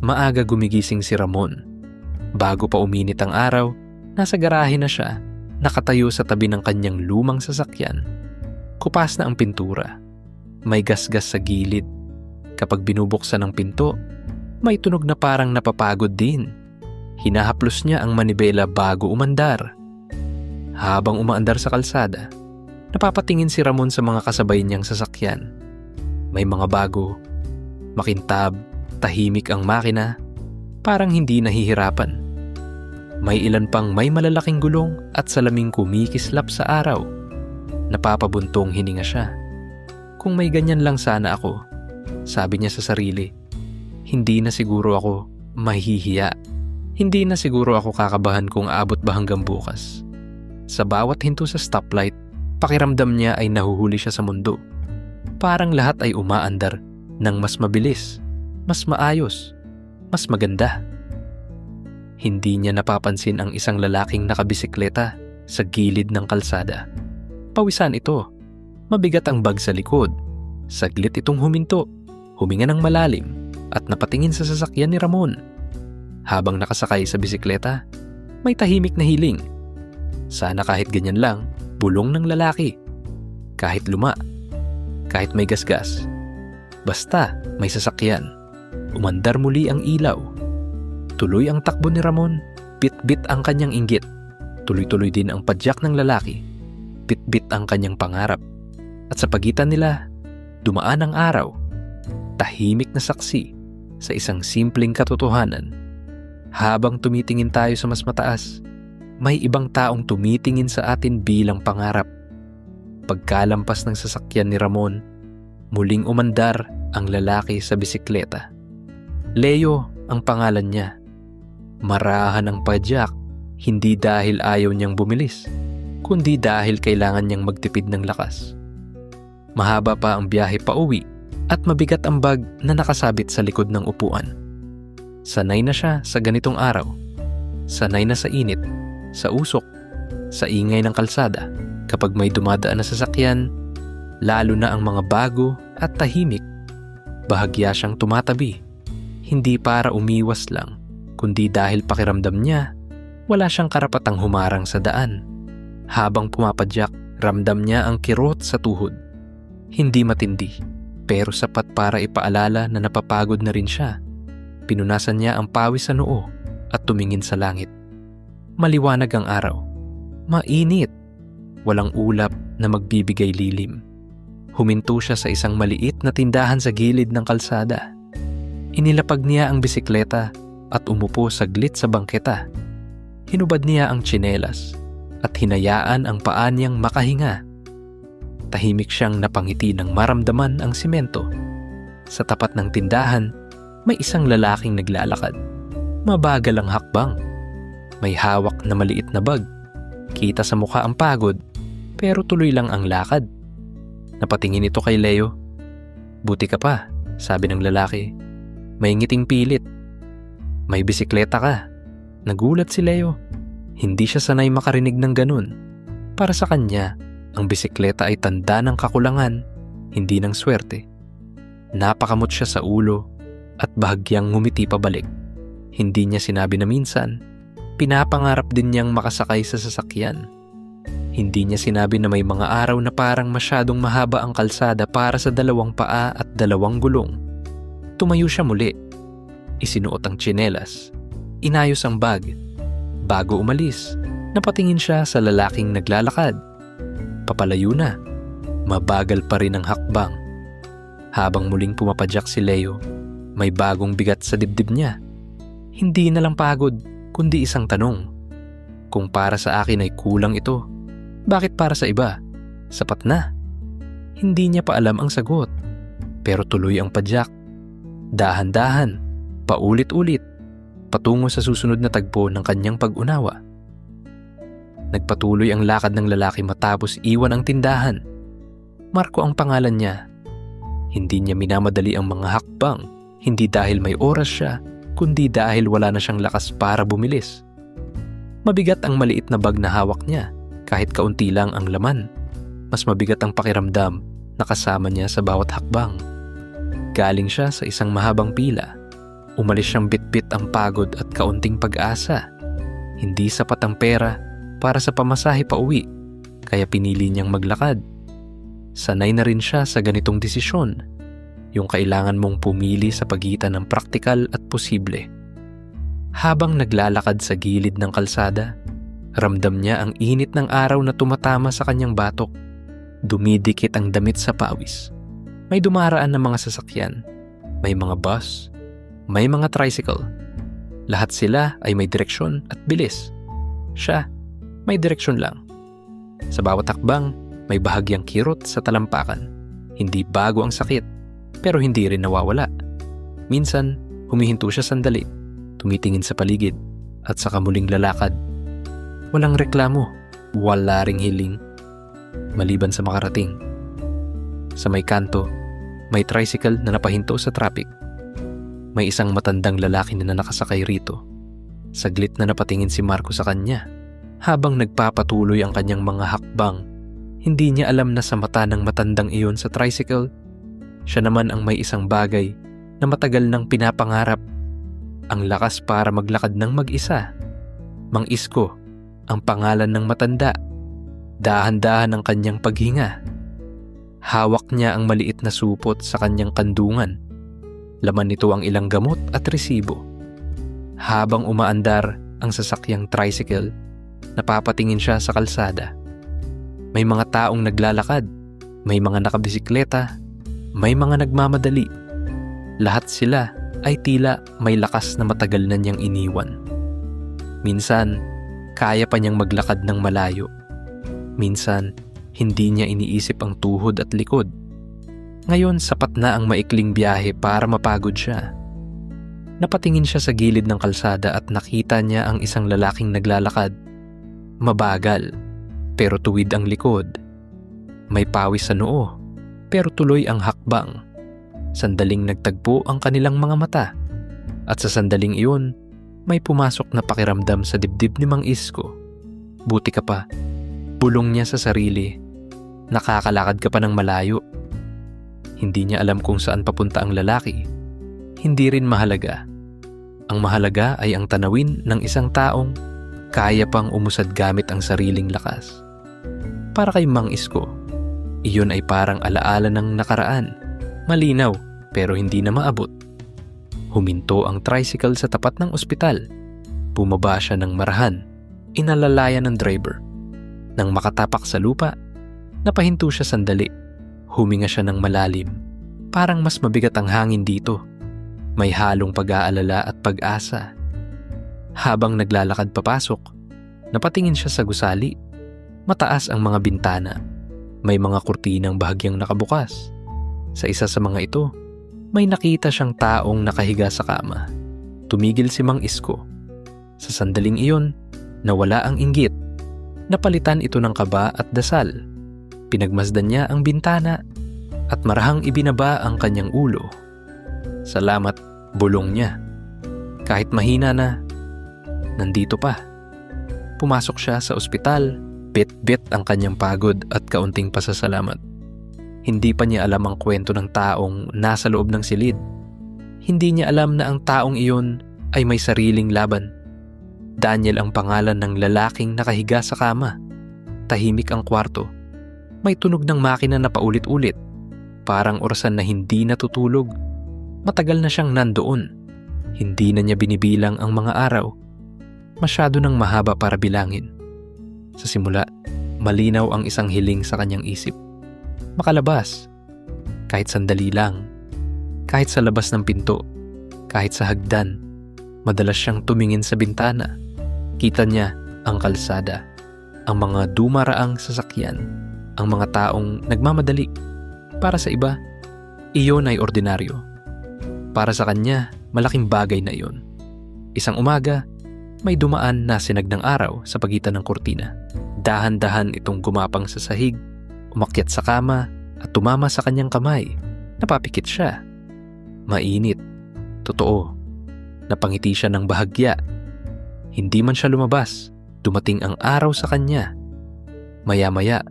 Maaga gumigising si Ramon. Bago pa uminit ang araw, nasa garahe na siya, nakatayo sa tabi ng kanyang lumang sasakyan. Kupas na ang pintura. May gasgas sa gilid. Kapag binubuksan ang pinto, may tunog na parang napapagod din. Hinahaplos niya ang manibela bago umandar. Habang umaandar sa kalsada, napapatingin si Ramon sa mga kasabay niyang sasakyan. May mga bago, makintab, tahimik ang makina, parang hindi nahihirapan. May ilan pang may malalaking gulong at salaming kumikislap sa araw. Napapabuntong hininga siya. Kung may ganyan lang sana ako, sabi niya sa sarili. Hindi na siguro ako mahihiya. Hindi na siguro ako kakabahan kung aabot ba hanggang bukas. Sa bawat hinto sa stoplight, pakiramdam niya ay nahuhuli siya sa mundo. Parang lahat ay umaandar ng mas mabilis, mas maayos, mas maganda. Hindi niya napapansin ang isang lalaking nakabisikleta sa gilid ng kalsada. Pawisan ito. Mabigat ang bag sa likod. Saglit itong huminto, huminga ng malalim at napatingin sa sasakyan ni Ramon. Habang nakasakay sa bisikleta, may tahimik na hiling. Sana kahit ganyan lang, bulong ng lalaki. Kahit luma, kahit may gasgas. Basta may sasakyan. Umandar muli ang ilaw. Tuloy ang takbo ni Ramon. Bit-bit ang kanyang inggit. Tuloy-tuloy din ang padyak ng lalaki. Bit-bit ang kanyang pangarap. At sa pagitan nila, dumaan ang araw. Tahimik na saksi sa isang simpleng katotohanan. Habang tumitingin tayo sa mas mataas, may ibang taong tumitingin sa atin bilang pangarap. Pagkalampas ng sasakyan ni Ramon, muling umandar ang lalaki sa bisikleta. Leo ang pangalan niya. Marahan ang padyak, hindi dahil ayaw niyang bumilis, kundi dahil kailangan niyang magtipid ng lakas. Mahaba pa ang biyahe pauwi at mabigat ang bag na nakasabit sa likod ng upuan. Sanay na siya sa ganitong araw. Sanay na sa init, sa usok, sa ingay ng kalsada. Kapag may dumadaan na sasakyan, lalo na ang mga bago at tahimik, bahagya siyang tumatabi. Hindi para umiwas lang, kundi dahil pakiramdam niya, wala siyang karapatang humarang sa daan. Habang pumapadyak, ramdam niya ang kirot sa tuhod. Hindi matindi, pero sapat para ipaalala na napapagod na rin siya. Pinunasan niya ang pawis sa noo at tumingin sa langit. Maliwanag ang araw. Mainit. Walang ulap na magbibigay lilim. Huminto siya sa isang maliit na tindahan sa gilid ng kalsada. Inilapag niya ang bisikleta at umupo saglit sa bangketa. Hinubad niya ang tsinelas at hinayaan ang paa niyang makahinga. Tahimik siyang napangiti nang maramdaman ang simento. Sa tapat ng tindahan, may isang lalaking naglalakad. Mabagal ang hakbang. May hawak na maliit na bag. Kita sa mukha ang pagod, pero tuloy lang ang lakad. Napatingin ito kay Leo. Buti ka pa, sabi ng lalaki. May ngiting pilit. May bisikleta ka. Nagulat si Leo. Hindi siya sanay makarinig ng ganun. Para sa kanya, ang bisikleta ay tanda ng kakulangan, hindi ng swerte. Napakamot siya sa ulo at bahagyang ngumiti pabalik. Hindi niya sinabi na minsan, pinapangarap din niyang makasakay sa sasakyan. Hindi niya sinabi na may mga araw na parang masyadong mahaba ang kalsada para sa dalawang paa at dalawang gulong. Tumayo siya muli. Isinuot ang tsinelas. Inayos ang bag. Bago umalis, napatingin siya sa lalaking naglalakad. Papalayo na. Mabagal pa rin ang hakbang. Habang muling pumapadyak si Leo, may bagong bigat sa dibdib niya. Hindi na lang pagod, kundi isang tanong. Kung para sa akin ay kulang ito, bakit para sa iba, sapat na? Hindi niya pa alam ang sagot, pero tuloy ang padyak. Dahan-dahan, paulit-ulit, patungo sa susunod na tagpo ng kanyang pag-unawa. Nagpatuloy ang lakad ng lalaki matapos iwan ang tindahan. Marco ang pangalan niya. Hindi niya minamadali ang mga hakbang, hindi dahil may oras siya, kundi dahil wala na siyang lakas para bumilis. Mabigat ang maliit na bag na hawak niya, kahit kaunti lang ang laman. Mas mabigat ang pakiramdam na kasama niya sa bawat hakbang. Galing siya sa isang mahabang pila. Umalis siyang bitbit ang pagod at kaunting pag-asa. Hindi sapat ang pera para sa pamasahe pa uwi, kaya pinili niyang maglakad. Sanay na rin siya sa ganitong desisyon, yung kailangan mong pumili sa pagitan ng praktikal at posible. Habang naglalakad sa gilid ng kalsada, ramdam niya ang init ng araw na tumatama sa kanyang batok. Dumidikit ang damit sa pawis. May dumaraan na mga sasakyan, may mga bus, may mga tricycle. Lahat sila ay may direksyon at bilis. Siya, may direksyon lang. Sa bawat hakbang, may bahagyang kirot sa talampakan. Hindi bago ang sakit, pero hindi rin nawawala. Minsan, humihinto siya sandali, tumitingin sa paligid, at saka muling lalakad. Walang reklamo, wala ring hiling, maliban sa makarating. Sa may kanto, may tricycle na napahinto sa traffic. May isang matandang lalaki na nakasakay rito. Saglit na napatingin si Marco sa kanya. Habang nagpapatuloy ang kanyang mga hakbang, hindi niya alam na sa mata ng matandang iyon sa tricycle, siya naman ang may isang bagay na matagal nang pinapangarap. Ang lakas para maglakad ng mag-isa. Mang Isko, ang pangalan ng matanda. Dahan-dahan ang kanyang paghinga. Hawak niya ang maliit na supot sa kanyang kandungan. Laman nito ang ilang gamot at resibo. Habang umaandar ang sasakyang tricycle, napapatingin siya sa kalsada. May mga taong naglalakad, may mga nakabisikleta, may mga nagmamadali. Lahat sila ay tila may lakas na matagal na niyang iniwan. Minsan, kaya pa niyang maglakad ng malayo. Minsan, hindi niya iniisip ang tuhod at likod. Ngayon, sapat na ang maikling biyahe para mapagod siya. Napatingin siya sa gilid ng kalsada at nakita niya ang isang lalaking naglalakad. Mabagal, pero tuwid ang likod. May pawis sa noo, pero tuloy ang hakbang. Sandaling nagtagpo ang kanilang mga mata. At sa sandaling iyon, may pumasok na pakiramdam sa dibdib ni Mang Isko. Buti ka pa, bulong niya sa sarili. Nakakalakad ka pa ng malayo. Hindi niya alam kung saan papunta ang lalaki. Hindi rin mahalaga. Ang mahalaga ay ang tanawin ng isang taong kaya pang umusad gamit ang sariling lakas. Para kay Mang Isko, iyon ay parang alaala ng nakaraan. Malinaw, pero hindi na maabot. Huminto ang tricycle sa tapat ng ospital. Bumaba siya ng marahan. Inalalayan ng driver. Nang makatapak sa lupa, napahinto siya sandali. Huminga siya ng malalim. Parang mas mabigat ang hangin dito. May halong pag-aalala at pag-asa. Habang naglalakad papasok, napatingin siya sa gusali. Mataas ang mga bintana. May mga kurtinang bahagyang nakabukas. Sa isa sa mga ito, may nakita siyang taong nakahiga sa kama. Tumigil si Mang Isko. Sa sandaling iyon, nawala ang inggit. Napalitan ito ng kaba at dasal. Pinagmasdan niya ang bintana at marahang ibinaba ang kanyang ulo. Salamat, bulong niya. Kahit mahina na, nandito pa. Pumasok siya sa ospital, bit-bit ang kanyang pagod at kaunting pasasalamat. Hindi pa niya alam ang kwento ng taong nasa loob ng silid. Hindi niya alam na ang taong iyon ay may sariling laban. Daniel ang pangalan ng lalaking nakahiga sa kama. Tahimik ang kwarto. May tunog ng makina na paulit-ulit. Parang orasan na hindi natutulog. Matagal na siyang nandoon. Hindi na niya binibilang ang mga araw. Masyado nang mahaba para bilangin. Sa simula, malinaw ang isang hiling sa kanyang isip. Makalabas. Kahit sandali lang. Kahit sa labas ng pinto. Kahit sa hagdan. Madalas siyang tumingin sa bintana. Kita niya ang kalsada. Ang mga dumaraang sasakyan. Ang mga taong nagmamadali. Para sa iba, iyon ay ordinaryo. Para sa kanya, malaking bagay na iyon. Isang umaga, may dumaan na sinag ng araw sa pagitan ng kurtina. Dahan-dahan itong gumapang sa sahig, umakyat sa kama at tumama sa kanyang kamay. Napapikit siya. Mainit. Totoo. Napangiti siya ng bahagya. Hindi man siya lumabas, dumating ang araw sa kanya. Maya-maya,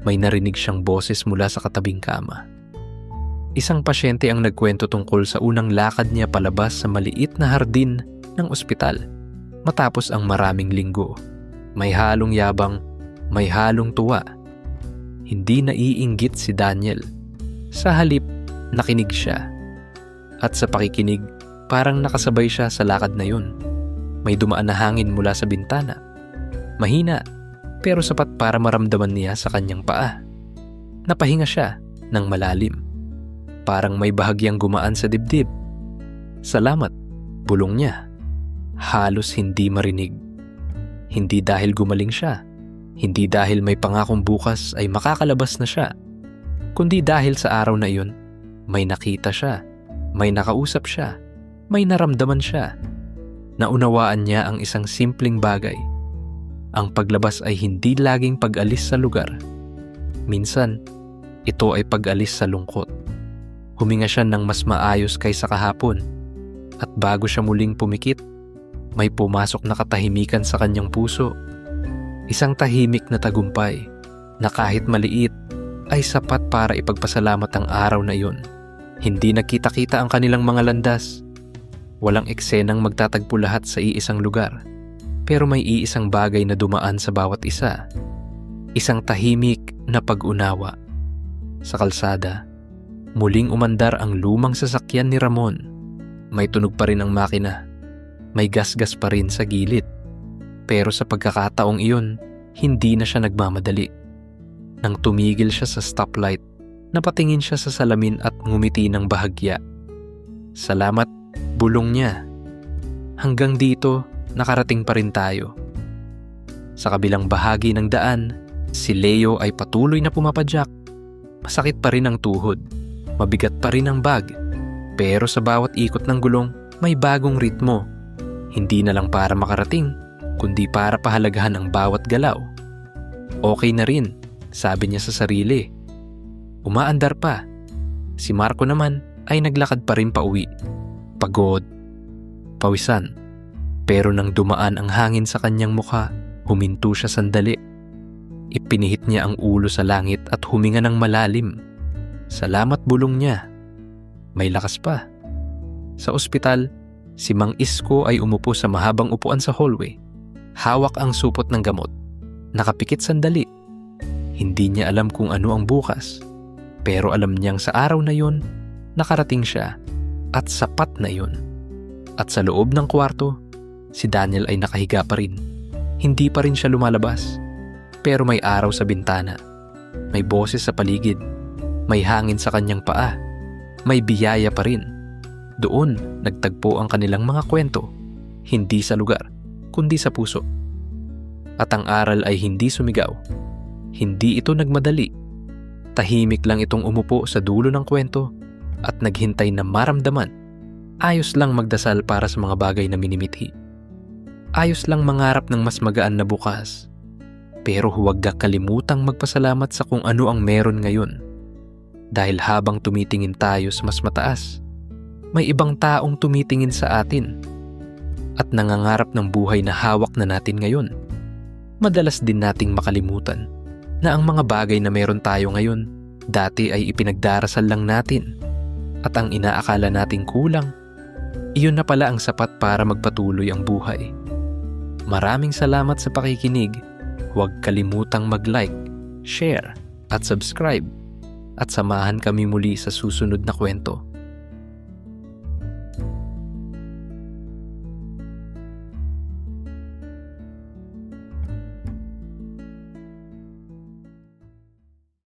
may narinig siyang boses mula sa katabing kama. Isang pasyente ang nagkwento tungkol sa unang lakad niya palabas sa maliit na hardin ng ospital matapos ang maraming linggo. May halong yabang, may halong tuwa. Hindi naiinggit si Daniel. Sa halip, nakinig siya. At sa pakikinig, parang nakasabay siya sa lakad na yun. May dumaan na hangin mula sa bintana. Mahina, pero sapat para maramdaman niya sa kanyang paa. Napahinga siya ng malalim. Parang may bahagyang gumaan sa dibdib. Salamat, bulong niya. Halos hindi marinig. Hindi dahil gumaling siya. Hindi dahil may pangakong bukas ay makakalabas na siya. Kundi dahil sa araw na iyon, may nakita siya. May nakausap siya. May naramdaman siya. Naunawaan niya ang isang simpleng bagay. Ang paglabas ay hindi laging pag-alis sa lugar. Minsan, ito ay pag-alis sa lungkot. Huminga siya ng mas maayos kaysa kahapon. At bago siya muling pumikit, may pumasok na katahimikan sa kanyang puso. Isang tahimik na tagumpay na kahit maliit ay sapat para ipagpasalamat ang araw na iyon. Hindi nakita-kita ang kanilang mga landas. Walang eksenang magtatagpo lahat sa iisang lugar. Pero may iisang bagay na dumaan sa bawat isa. Isang tahimik na pag-unawa. Sa kalsada, muling umandar ang lumang sasakyan ni Ramon. May tunog pa rin ang makina. May gasgas pa rin sa gilid. Pero sa pagkakataong iyon, hindi na siya nagmamadali. Nang tumigil siya sa stoplight, napatingin siya sa salamin at ngumiti ng bahagya. Salamat, bulong niya. Hanggang dito, nakarating pa rin tayo. Sa kabilang bahagi ng daan, si Leo ay patuloy na pumapadyak. Masakit pa rin ang tuhod. Mabigat pa rin ang bag. Pero sa bawat ikot ng gulong, may bagong ritmo. Hindi na lang para makarating, kundi para pahalagahan ang bawat galaw. Okay na rin, sabi niya sa sarili. Umaandar pa. Si Marco naman ay naglakad pa rin pauwi. Pagod, pawisan. Pero nang dumaan ang hangin sa kanyang mukha, huminto siya sandali. Ipinihit niya ang ulo sa langit at huminga ng malalim. Salamat, bulong niya. May lakas pa. Sa ospital, si Mang Isko ay umupo sa mahabang upuan sa hallway. Hawak ang supot ng gamot. Nakapikit sandali. Hindi niya alam kung ano ang bukas. Pero alam niyang sa araw na yun, nakarating siya at sapat na yun. At sa loob ng kwarto, si Daniel ay nakahiga pa rin. Hindi pa rin siya lumalabas. Pero may araw sa bintana. May boses sa paligid. May hangin sa kanyang paa. May biyaya pa rin. Doon, nagtagpo ang kanilang mga kwento. Hindi sa lugar, kundi sa puso. At ang aral ay hindi sumigaw. Hindi ito nagmadali. Tahimik lang itong umupo sa dulo ng kwento at naghintay na maramdaman. Ayos lang magdasal para sa mga bagay na minimithi. Ayos lang mangarap ng mas magaan na bukas. Pero huwag kalimutang magpasalamat sa kung ano ang meron ngayon. Dahil habang tumitingin tayo sa mas mataas, may ibang taong tumitingin sa atin at nangangarap ng buhay na hawak na natin ngayon. Madalas din nating makalimutan na ang mga bagay na meron tayo ngayon dati ay ipinagdarasal lang natin at ang inaakala nating kulang, iyon na pala ang sapat para magpatuloy ang buhay. Maraming salamat sa pakikinig. Huwag kalimutang mag-like, share at subscribe at samahan kami muli sa susunod na kwento.